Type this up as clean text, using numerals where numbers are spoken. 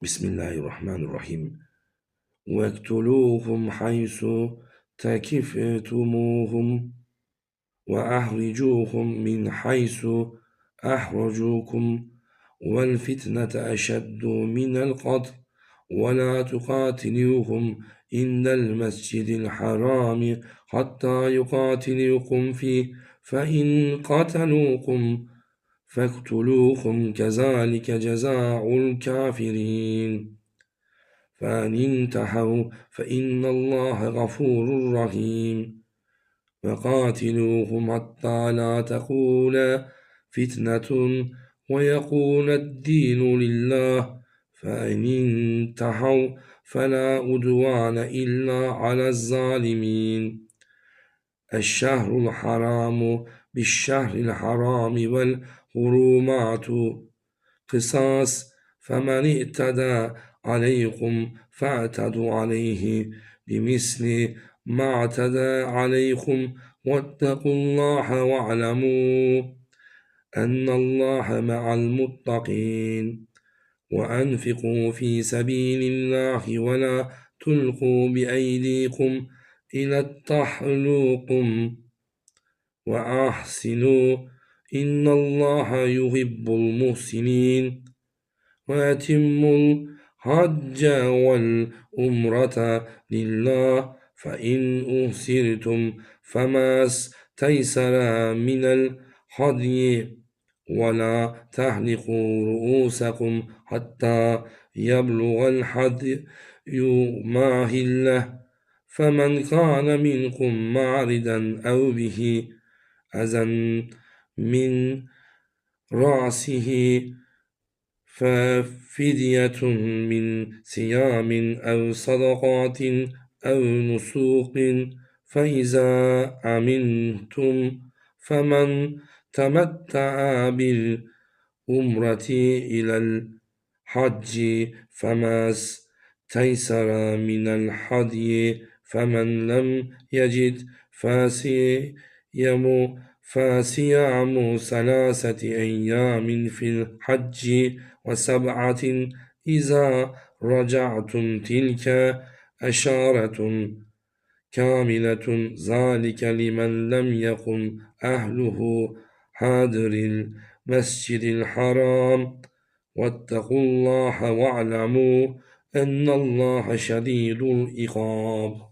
بسم الله الرحمن الرحيم. واقتلوهم حيث تكفتموهم وأخرجوهم من حيث أخرجوكم والفتنة أشد من القتل ولا تقاتلوهم عند المسجد الحرام حتى يقاتلوكم فيه فإن قتلوكم فاقتلوهم كذلك جزاء الكافرين فإن انتهوا فإن الله غفور رحيم وقاتلوهم حتى لا تكون فتنة ويكون الدين لله فإن انتهوا فلا عدوان إلا على الظالمين الشهر الحرام بالشهر الحرام والحرمات قصاص فمن اعتدى عليكم فاعتدوا عليه بمثل ما اعتدى عليكم واتقوا الله واعلموا أن الله مع المتقين وأنفقوا في سبيل الله ولا تلقوا بأيديكم إلى التحلق وأحسنوا إن الله يحب المحسنين وأتموا الحج والعمرة لله فإن أحسرتم فما استيسر من الهدي ولا تحلقوا رؤوسكم حتى يبلغ الهدي ماهله فمن كان منكم معرضا أو به أذى من رأسه ففدية من صيام أو صدقات أو نسوق فإذا أمنتم فمن تمتع بالعمرة إلى الحج فما استيسر من الهدي فمن لم يجد فصيام ثلاثة أيام في الحج وسبعة إذا رجعتم تلك أشارة كاملة ذلك لمن لم يكن أهله حاضر المسجد الحرام واتقوا الله واعلموا أن الله شديد العقاب